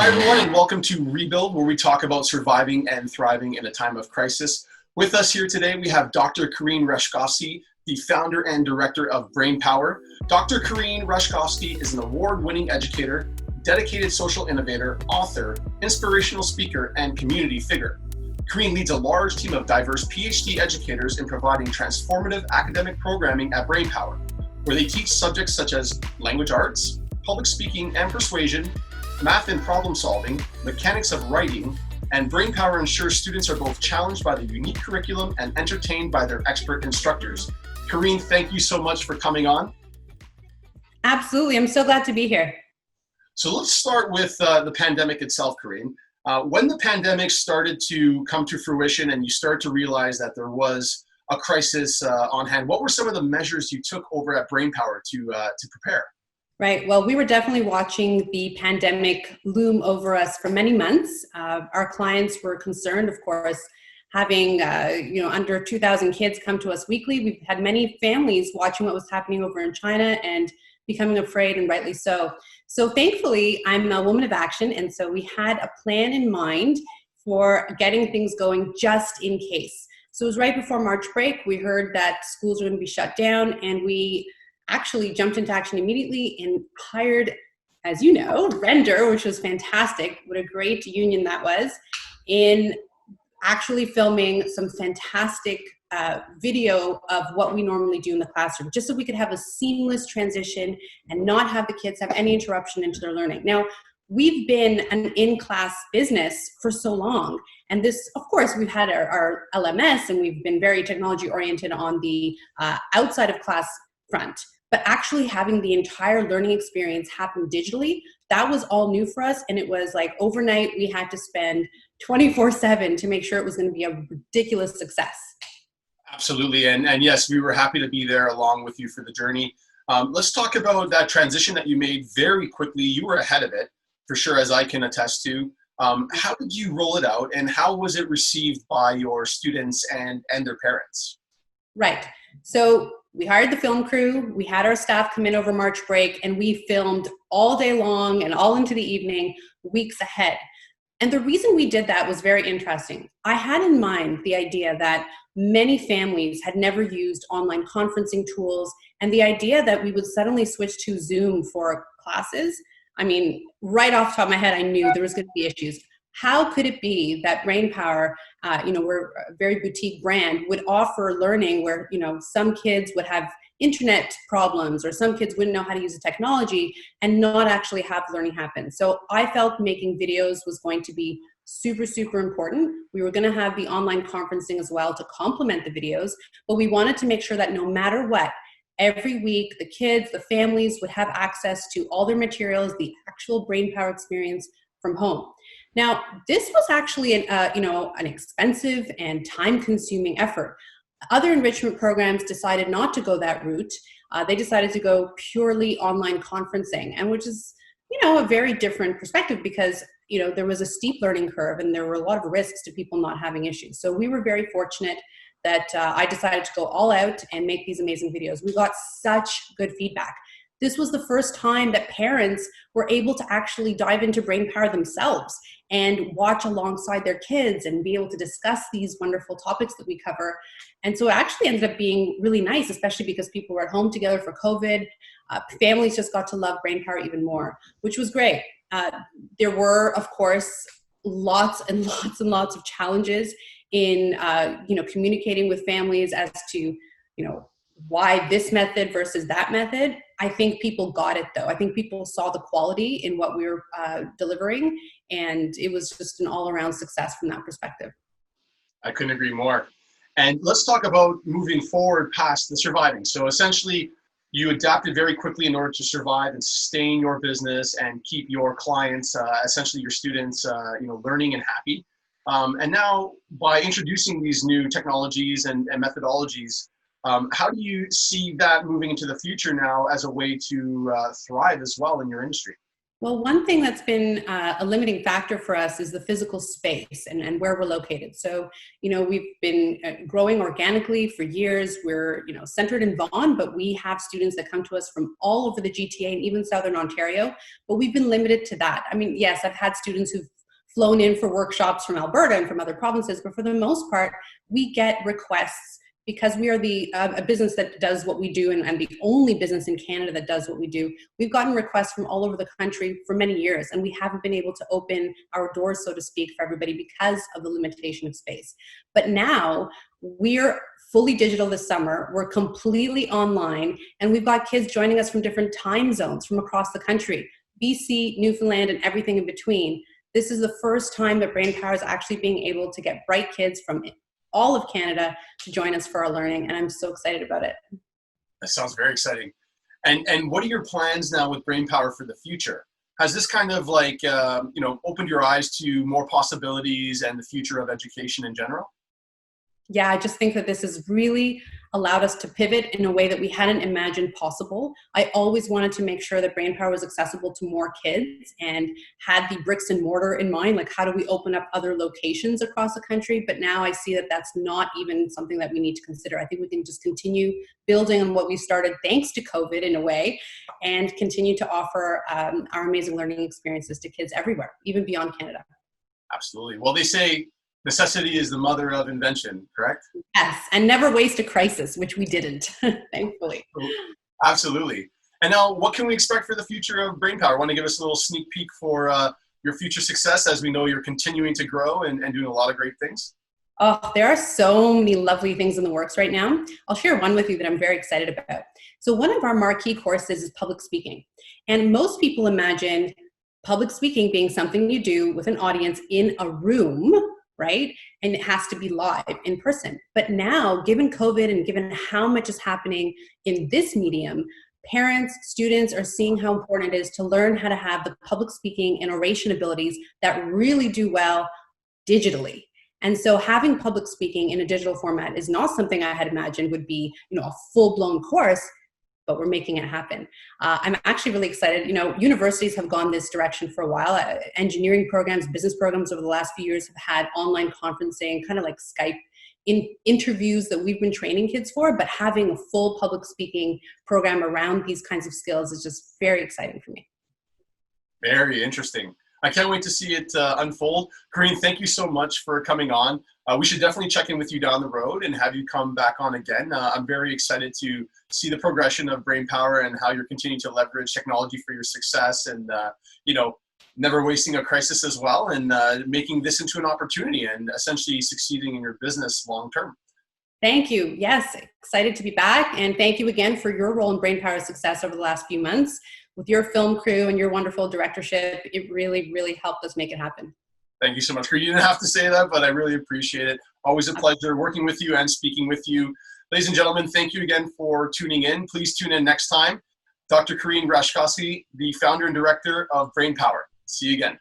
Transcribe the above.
Hi, everyone, and welcome to Rebuild, where we talk about surviving and thriving in a time of crisis. With us here today, we have Dr. Karine Rashkovsky, the founder and director of Brain Power. Dr. Karine Rashkovsky is an award-winning educator, dedicated social innovator, author, inspirational speaker, and community figure. Karine leads a large team of diverse PhD educators in providing transformative academic programming at Brain Power, where they teach subjects such as language arts, public speaking and persuasion, math and problem solving, mechanics of writing, and Brain Power ensures students are both challenged by the unique curriculum and entertained by their expert instructors. Karine, thank you so much for coming on. Absolutely, I'm so glad to be here. So let's start with the pandemic itself, Karine. When the pandemic started to come to fruition and you started to realize that there was a crisis on hand, what were some of the measures you took over at Brain Power to prepare? Right. Well, we were definitely watching the pandemic loom over us for many months. Our clients were concerned, of course, having under 2,000 kids come to us weekly. We've had many families watching what was happening over in China and becoming afraid, and rightly so. So thankfully, I'm a woman of action, and so we had a plan in mind for getting things going just in case. So it was right before March break. We heard that schools were going to be shut down, and we actually jumped into action immediately and hired, as you know, Render, which was fantastic. What a great union that was, in actually filming some fantastic video of what we normally do in the classroom, just so we could have a seamless transition and not have the kids have any interruption into their learning. Now, we've been an in-class business for so long, and this, of course, we've had our LMS, and we've been very technology-oriented on the outside of class front. But actually having the entire learning experience happen digitally, that was all new for us. And it was like overnight, we had to spend 24/7 to make sure it was going to be a ridiculous success. Absolutely. And yes, we were happy to be there along with you for the journey. Let's talk about that transition that you made very quickly. You were ahead of it, for sure, as I can attest to. How did you roll it out, and how was it received by your students and their parents? Right. So we hired the film crew, we had our staff come in over March break, and we filmed all day long and all into the evening, weeks ahead. And the reason we did that was very interesting. I had in mind the idea that many families had never used online conferencing tools, and the idea that we would suddenly switch to Zoom for classes. I mean, right off the top of my head, I knew there was going to be issues. How could it be that Brain Power, we're a very boutique brand, would offer learning where, some kids would have internet problems, or some kids wouldn't know how to use the technology and not actually have learning happen. So I felt making videos was going to be super, super important. We were going to have the online conferencing as well to complement the videos, but we wanted to make sure that no matter what, every week the kids, the families would have access to all their materials, the actual Brain Power experience from home. Now, this was actually an expensive and time-consuming effort. Other enrichment programs decided not to go that route. They decided to go purely online conferencing, and which is, a very different perspective because, there was a steep learning curve and there were a lot of risks to people not having issues. So we were very fortunate that I decided to go all out and make these amazing videos. We got such good feedback. This was the first time that parents were able to actually dive into Brain Power themselves and watch alongside their kids and be able to discuss these wonderful topics that we cover. And so it actually ended up being really nice, especially because people were at home together for COVID. Families just got to love Brain Power even more, which was great. There were, of course, lots and lots and lots of challenges in communicating with families as to, why this method versus that method. I think people got it though. I think people saw the quality in what we were delivering, and it was just an all-around success from that perspective. I couldn't agree more. And let's talk about moving forward past the surviving. So essentially, you adapted very quickly in order to survive and sustain your business and keep your clients, essentially your students, learning and happy. And now, by introducing these new technologies and methodologies, how do you see that moving into the future now as a way to thrive as well in your industry? Well, one thing that's been a limiting factor for us is the physical space and where we're located. So, we've been growing organically for years. We're, centered in Vaughan, but we have students that come to us from all over the GTA and even Southern Ontario, but we've been limited to that. I mean, yes, I've had students who've flown in for workshops from Alberta and from other provinces, but for the most part, we get requests because we are a business that does what we do and the only business in Canada that does what we do. We've gotten requests from all over the country for many years, and we haven't been able to open our doors, so to speak, for everybody because of the limitation of space. But now we're fully digital this summer. We're completely online, and we've got kids joining us from different time zones from across the country, BC, Newfoundland, and everything in between. This is the first time that Brainpower is actually being able to get bright kids from all of Canada to join us for our learning, and I'm so excited about it. That sounds very exciting. And what are your plans now with Brainpower for the future? Has this kind of opened your eyes to more possibilities and the future of education in general? Yeah, I just think that this has really allowed us to pivot in a way that we hadn't imagined possible. I always wanted to make sure that Brainpower was accessible to more kids and had the bricks and mortar in mind, like how do we open up other locations across the country? But now I see that that's not even something that we need to consider. I think we can just continue building on what we started thanks to COVID in a way and continue to offer our amazing learning experiences to kids everywhere, even beyond Canada. Absolutely. Well, they say necessity is the mother of invention, correct? Yes, and never waste a crisis, which we didn't, thankfully. Absolutely. And now, what can we expect for the future of Brainpower? Want to give us a little sneak peek for your future success, as we know you're continuing to grow and doing a lot of great things? Oh, there are so many lovely things in the works right now. I'll share one with you that I'm very excited about. So one of our marquee courses is public speaking. And most people imagine public speaking being something you do with an audience in a room, right? And it has to be live in person. But now, given COVID and given how much is happening in this medium, parents, students are seeing how important it is to learn how to have the public speaking and oration abilities that really do well digitally. And so having public speaking in a digital format is not something I had imagined would be, a full-blown course, but we're making it happen. I'm actually really excited. Universities have gone this direction for a while. Engineering programs, business programs over the last few years have had online conferencing, kind of like Skype interviews that we've been training kids for, but having a full public speaking program around these kinds of skills is just very exciting for me. Very interesting. I can't wait to see it unfold. Karine, thank you so much for coming on. We should definitely check in with you down the road and have you come back on again. I'm very excited to see the progression of Brainpower and how you're continuing to leverage technology for your success and, never wasting a crisis as well and making this into an opportunity and essentially succeeding in your business long term. Thank you. Yes, excited to be back. And thank you again for your role in Brainpower's success over the last few months. With your film crew and your wonderful directorship, it really, really helped us make it happen. Thank you so much. You didn't have to say that, but I really appreciate it. Always a pleasure working with you and speaking with you. Ladies and gentlemen, thank you again for tuning in. Please tune in next time. Dr. Karine Rashkovsky, the founder and director of Brainpower. See you again.